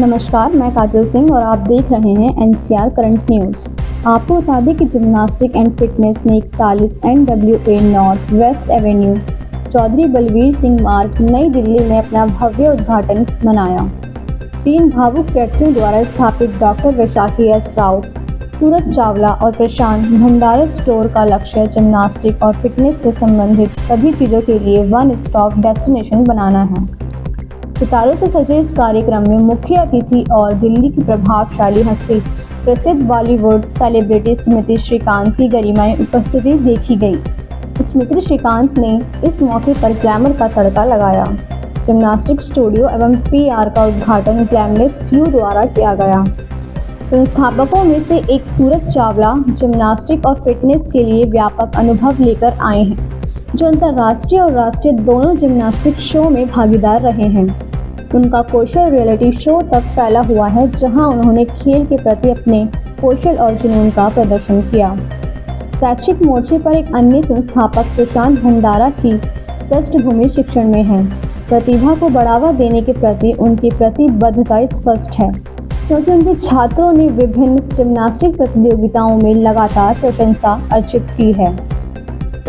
नमस्कार, मैं काजल सिंह और आप देख रहे हैं एनसीआर करंट न्यूज़। आपको बता दें कि जिम्नास्टिक एंड फिटनेस ने 41 NWA north west avenue Chaudhary Balveer Singh Marg नई दिल्ली में अपना भव्य उद्घाटन मनाया। 3 भावुक व्यक्तियों द्वारा स्थापित डॉक्टर वैशाखी एस राउत, सूरज चावला और प्रशांत भंडारा स्टोर का लक्ष्य जिम्नास्टिक और फिटनेस से संबंधित सभी चीज़ों के लिए वन स्टॉप डेस्टिनेशन बनाना है। सितारों से सजे इस कार्यक्रम में मुख्य अतिथि और दिल्ली की प्रभावशाली हस्ती प्रसिद्ध बॉलीवुड सेलिब्रिटी स्मृति श्रीकांत की गरिमाई उपस्थिति देखी गई। स्मृति श्रीकांत ने इस मौके पर ग्लैमर का तड़का लगाया। जिम्नास्टिक स्टूडियो एवं PR का उद्घाटन ग्लैमरलेस यू द्वारा किया गया। संस्थापकों में से एक सूरज चावला जिम्नास्टिक और फिटनेस के लिए व्यापक अनुभव लेकर आए हैं, जो अंतर्राष्ट्रीय और राष्ट्रीय दोनों जिम्नास्टिक शो में भागीदार रहे हैं। उनका कौशल रियलिटी शो तक फैला हुआ है, जहां उन्होंने खेल के प्रति अपने कौशल और जुनून का प्रदर्शन किया। शैक्षिक मोर्चे पर एक अन्य संस्थापक प्रशांत भंडारा की पृष्ठभूमि शिक्षण में है। प्रतिभा को बढ़ावा देने के प्रति उनकी प्रतिबद्धता स्पष्ट है, क्योंकि उनके छात्रों ने विभिन्न जिम्नास्टिक प्रतियोगिताओं में लगातार प्रशंसा अर्जित की है।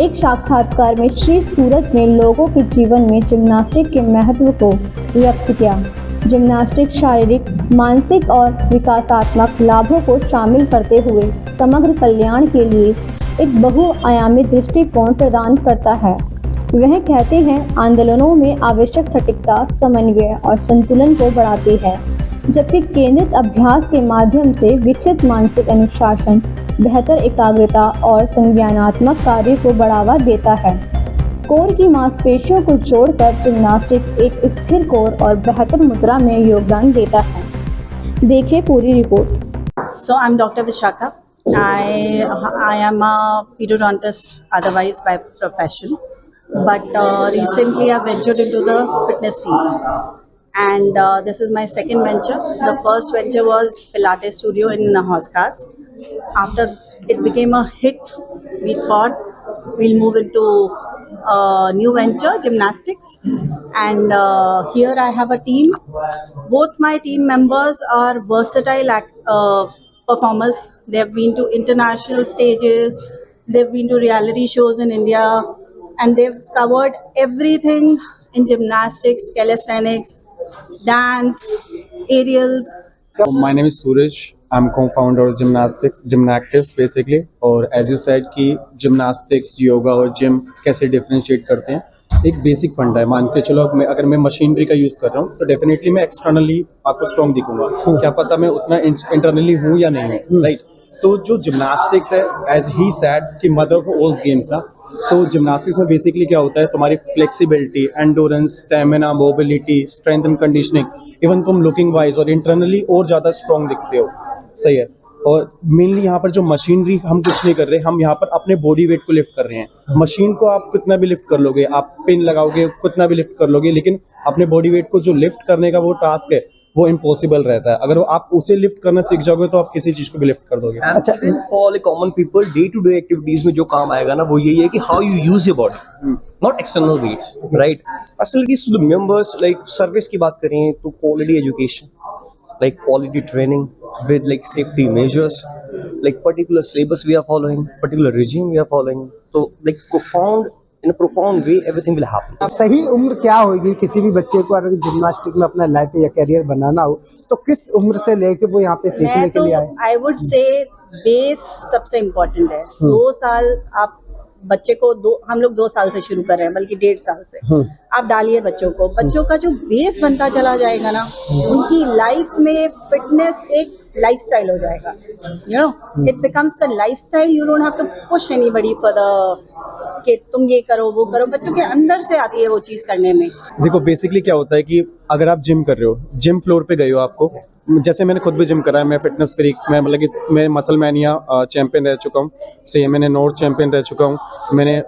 एक साक्षात्कार में श्री सूरज ने लोगों के जीवन में जिम्नास्टिक के महत्व को व्यक्त किया। जिम्नास्टिक शारीरिक, मानसिक और विकासात्मक लाभों को शामिल करते हुए समग्र कल्याण के लिए एक बहुआयामी दृष्टिकोण प्रदान करता है। वह कहते हैं, आंदोलनों में आवश्यक सटीकता, समन्वय और संतुलन को बढ़ाती है, जबकि केंद्रित अभ्यास के माध्यम से विकसित मानसिक अनुशासन, बेहतर एकाग्रता और संज्ञानात्मक कार्य को बढ़ावा देता है। कोर की मांसपेशियों को जोड़कर जिम्नास्टिक एक स्थिर कोर और बेहतर मुद्रा में योगदान देता है। देखिए पूरी report. So I'm Dr. Vishakha. I am a periodontist otherwise by profession, but recently I ventured into the fitness field, and this is my second venture. The first venture was Pilates studio in Hoskas. After it became a hit, we thought we'll move into a new venture, gymnastics, and here I have a team. Both my team members are versatile performers. They have been to international stages, they've been to reality shows in India, and they've covered everything in gymnastics, calisthenics, dance, aerials. My name is Suraj. I'm co-founder of Gymnactives basically. और as you said कि gymnastics, yoga और gym कैसे differentiate करते हैं, एक basic फंडा है। मान के चलो अगर मैं मशीनरी का यूज़ कर रहा हूँ तो डेफिनेटली मैं एक्सटर्नली आपको स्ट्रॉन्ग दिखूंगा, क्या पता मैं उतना इंटरनली हूँ या नहीं हूँ, राइट। तो जो जिम्नास्टिक्स है, एज ही सैड कि मदर ऑफ ऑल गेम्स ना, तो जिम्नास्टिक्स में बेसिकली क्या होता है, तुम्हारी flexibility, endurance, stamina, mobility, strength and conditioning, even तुम लुकिंग वाइज और इंटरनली और ज़्यादा स्ट्रॉन्ग दिखते हो, सही है। और मेनली यहाँ पर जो मशीनरी हम कुछ नहीं कर रहे, हम यहाँ पर अपने बॉडी वेट को लिफ्ट कर रहे हैं। मशीन को आप कितना भी लिफ्ट कर लोगे, आप पिन लगाओगे कितना भी लिफ्ट कर लोगे, लेकिन अपने बॉडी वेट को जो लिफ्ट करने का वो टास्क है वो इम्पॉसिबल रहता है। अगर आप उसे लिफ्ट करना सीख जाओगे तो आप किसी चीज को भी लिफ्ट कर दोगे। अच्छा, for common people day to day activities में जो काम आएगा ना, वो यही है कि how you use your body, not external weights, right. Facilities to the members, like service की बात करें तो quality education, like quality training with like safety measures, like particular syllabus we are following, particular regime we are following, so like in a profound way everything will happen. सही उम्र क्या होगी किसी भी बच्चे को अगर जिम्नास्टिक में अपना लाइफ या करियर बनाना हो, तो किस उम्र से लेके वो यहाँ पे सीखने के लिए आए? आई वुड से बेस सबसे इम्पोर्टेंट है। 2 साल आप बच्चे को हम लोग 2 साल से शुरू कर रहे हैं, बल्कि 1.5 साल से आप डालिए बच्चों को। बच्चों का जो बेस बनता चला जाएगा ना, उनकी लाइफ में फिटनेस एक लाइफस्टाइल हो जाएगा। You know, it becomes the lifestyle. You don't have to push anybody for the कि तुम ये करो वो करो। बच्चों के अंदर से आती है वो चीज करने में। देखो बेसिकली क्या होता है कि अगर आप जिम कर रहे हो, जिम फ्लोर पे गए हो, आपको जैसे मैंने खुद भी जिम करा है, मैं फिटनेस फ्रीक, मैं मतलब कि मैं मसल मैनिया चैंपियन रह चुका हूँ, सही है, मैंने नॉर्थ चैंपियन रह चुका हूँ, मैंने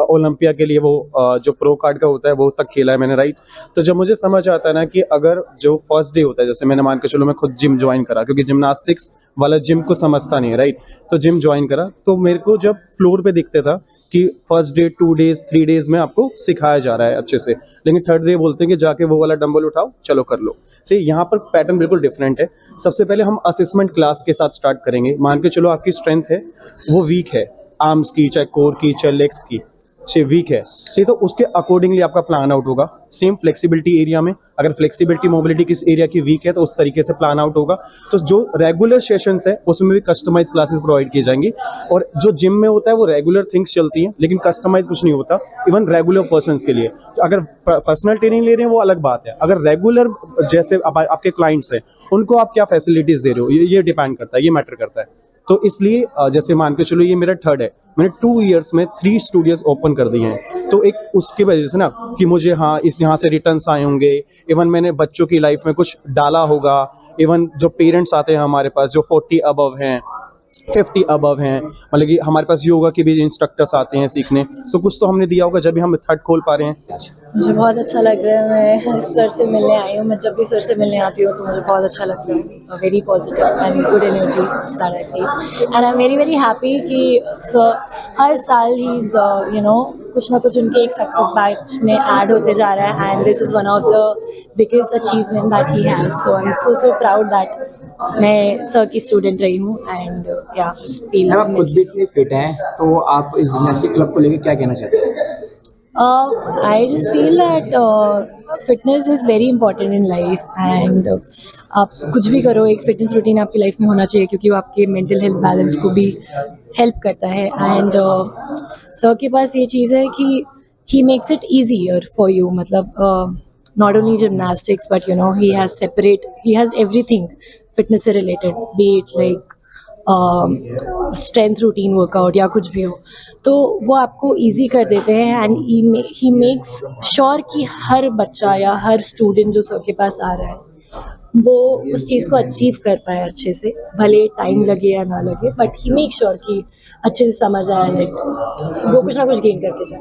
ओलंपिया के लिए वो जो प्रो कार्ड का होता है वो तक खेला है मैंने, राइट। तो जब मुझे समझ आता है ना कि अगर जो फर्स्ट डे होता है, जैसे मैंने मान के चलो मैं खुद जिम ज्वाइन करा, क्योंकि जिम्नास्टिक्स वाला जिम को समझता नहीं है, राइट। तो जिम ज्वाइन करा तो मेरे को जब फ्लोर पे दिखता था कि फर्स्ट डे 2 डेज 3 डेज में आपको सिखाया जा रहा है अच्छे से, लेकिन थर्ड डे बोलते हैं कि जाके वो वाला डंबल उठाओ, चलो कर लो। से यहाँ पर पैटर्न बिल्कुल डिफरेंट है। सबसे पहले हम असेसमेंट क्लास के साथ स्टार्ट करेंगे। मान के चलो आपकी स्ट्रेंथ है वो वीक है, आर्म्स की, चाहे कोर की, चाहे लेग्स की, से वीक है से, तो उसके अकॉर्डिंगली आपका प्लान आउट होगा। सेम फ्लेक्सिबिलिटी एरिया में, अगर फ्लेक्सिबिलिटी मोबिलिटी किस एरिया की वीक है तो उस तरीके से प्लान आउट होगा। तो जो रेगुलर सेशंस है उसमें भी कस्टमाइज क्लासेस प्रोवाइड की जाएंगी, और जो जिम में होता है वो रेगुलर थिंग्स चलती हैं, लेकिन कस्टमाइज कुछ नहीं होता इवन रेगुलर पर्सन्स के लिए। तो अगर पर्सनल ट्रेनिंग ले रहे हैं वो अलग बात है, अगर रेगुलर जैसे आपके क्लाइंट्स हैं उनको आप क्या फैसिलिटीज़ दे रहे हो ये डिपेंड करता है, ये मैटर करता है। तो इसलिए जैसे मान के चलो ये मेरा थर्ड है, मैंने 2 ईयर्स में 3 स्टूडियोज ओपन कर दिए हैं। तो एक उसकी वजह से ना कि मुझे इस यहाँ से रिटर्न्स आए होंगे, इवन मैंने बच्चों की लाइफ में कुछ डाला होगा, इवन जो पेरेंट्स आते हैं हमारे पास जो 40 अबव हैं, 50 अबव हैं, मतलब कि हमारे पास योगा के भी इंस्ट्रक्टर्स आते हैं सीखने, तो कुछ तो हमने दिया होगा जब भी हम थर्ड खोल पा रहे हैं। मुझे बहुत अच्छा लग रहा है, मैं सर से मिलने आई हूँ। मैं जब भी सर से मिलने आती हूँ तो मुझे बहुत अच्छा लगता है। Very positive and good energy that I feel, and I am very very happy कि सर हर साल ही इज़ कुछ ना कुछ उनके एक सक्सेस बैच में ऐड होते जा रहा है, and this is one of the biggest achievement that he has. So I am so proud that मैं सर की स्टूडेंट रही हूँ, एंड या फील आप खुद भी इतनी फिट हैं, तो आप इस जिम्नास्टिक क्लब को लेकर क्या कहना चाहते हैं? I just feel that fitness is very important in life, and आप कुछ भी करो एक फिटनेस रूटीन आपकी लाइफ में होना चाहिए, क्योंकि वो आपके मेंटल हेल्थ बैलेंस को भी हेल्प करता है। एंड सर के पास ये चीज़ है कि he makes it easier for you, मतलब not only gymnastics but he has everything fitness से related, be it like strength routine workout या कुछ भी हो, तो वो आपको इजी कर देते हैं। एंड ही मेक्स श्योर कि हर बच्चा या हर स्टूडेंट जो सर के पास आ रहा है वो उस चीज़ को अचीव कर पाए अच्छे से, भले टाइम लगे या ना लगे, बट ही मेक श्योर कि अच्छे से समझ आए, लाइक वो कुछ ना कुछ गेन करके जाए।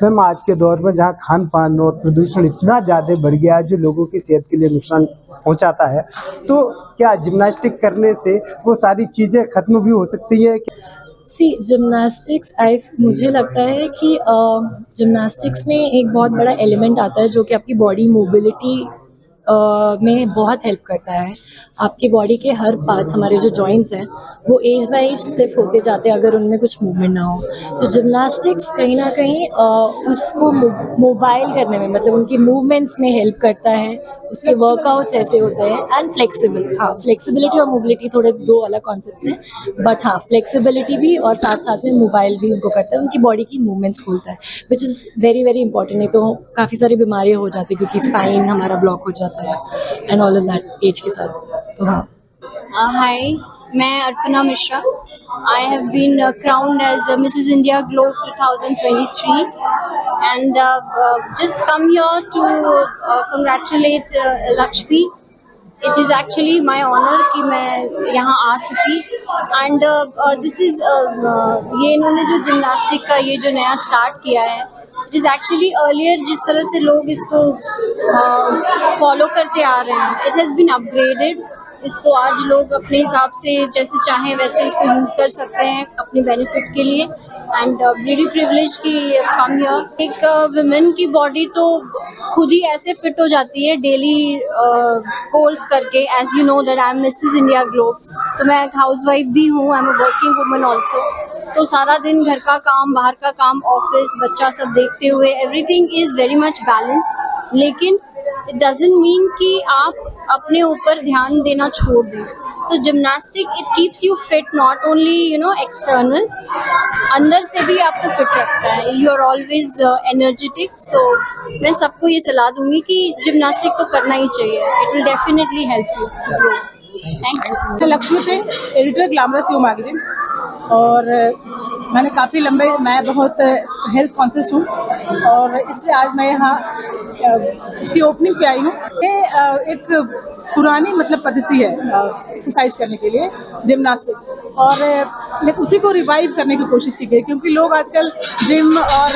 मैम, आज के दौर में जहाँ खान पान और प्रदूषण इतना ज़्यादा बढ़ गया है जो लोगों की सेहत के लिए नुकसान पहुँचाता है, तो क्या जिम्नास्टिक करने से वो सारी चीज़ें खत्म भी हो सकती है? जिम्नास्टिक्स मुझे लगता है कि जिम्नास्टिक्स में एक बहुत बड़ा एलिमेंट आता है जो कि आपकी बॉडी मोबिलिटी में बहुत हेल्प करता है। आपकी बॉडी के हर पार्ट्स, हमारे जो जॉइंट्स हैं वो एज बाय एज स्टिफ होते जाते हैं अगर उनमें कुछ मूवमेंट ना हो। तो जिम्नास्टिक्स कहीं ना कहीं उसको मोबाइल करने में, मतलब उनकी मूवमेंट्स में हेल्प करता है। उसके वर्कआउट्स ऐसे होते हैं एंड फ्लेक्सिबल, हाँ फ्लेक्सिबिलिटी और मोबिलिटी थोड़े दो अलग कॉन्सेप्ट्स हैं, बट हाँ फ्लेक्सिबिलिटी भी और साथ साथ में मोबाइल भी उनको करता है, उनकी बॉडी की मूवमेंट्स खोलता है, which is very very important. नहीं तो काफ़ी सारी बीमारियाँ हो जाती है क्योंकि स्पाइन हमारा ब्लॉक हो जाता है and all of that age के साथ। तो हाँ, हाय, मैं Arpana Mishra. I have been crowned as Mrs. India Globe 2023, and just come here to congratulate Lakshmi. It is actually my honor कि मैं यहाँ आ सकी, and this is ये इन्होंने जो जिम्नास्टिक का ये जो नया स्टार्ट किया है, इट इज़ एक्चुअली अर्लियर जिस तरह से लोग इसको फॉलो करते आ रहे हैं, इट हैज़ बीन अपग्रेडेड। इसको आज लोग अपने हिसाब से जैसे चाहें वैसे इसको यूज़ कर सकते हैं अपने बेनिफिट के लिए, एंड रियली प्रिविलेज कि कम हियर। एक वुमेन की बॉडी तो खुद ही ऐसे फिट हो जाती है डेली कोर्स करके, as you know that I am Mrs India Globe, तो मैं एक हाउस वाइफ भी हूँ, I am a working woman also. तो सारा दिन घर का काम, बाहर का काम, ऑफिस, बच्चा सब देखते हुए everything is very much balanced, लेकिन इट डजंट मीन कि आप अपने ऊपर ध्यान देना छोड़ दें। So gymnastic it keeps you fit, not only external, अंदर से भी आपको फिट रखता है, you are always energetic. So मैं सबको ये सलाह दूंगी कि जिम्नास्टिक तो करना ही चाहिए, it will definitely help you to grow. Thank you. Lakshmi Singh, editor Glamorous You magazine, और मैं बहुत हेल्थ कॉन्शियस हूँ, और इसलिए आज मैं यहाँ इसकी ओपनिंग पे आई हूँ। ये एक पुरानी मतलब पद्धति है एक्सरसाइज करने के लिए, जिम्नास्टिक, और लेकिन उसी को रिवाइव करने की कोशिश की गई, क्योंकि लोग आजकल जिम और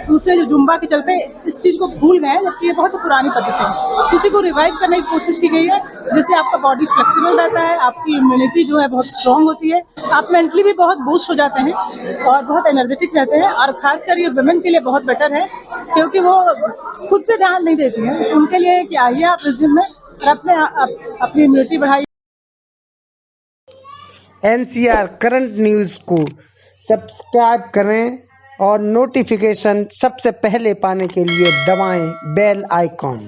दूसरे जो जुम्बा के चलते इस चीज़ को भूल गए हैं, जबकि ये बहुत पुरानी पद्धति है। उसी को रिवाइव करने की कोशिश की गई है, जिससे आपका बॉडी फ्लेक्सिबल रहता है, आपकी इम्यूनिटी जो है बहुत स्ट्रांग होती है, आप मेंटली भी बहुत बूस्ट हो जाते हैं और बहुत एनर्जेटिक रहते हैं। और खासकर ये वुमेन के लिए बहुत बेटर है, क्योंकि वो खुद पे ध्यान नहीं देती हैं, तो उनके लिए कि आइए आप इस जिम में और अपनी इम्यूनिटी बढ़ाइए। NCR करंट न्यूज़ को सब्सक्राइब करें और नोटिफिकेशन सबसे पहले पाने के लिए दबाएं बेल आइकॉन।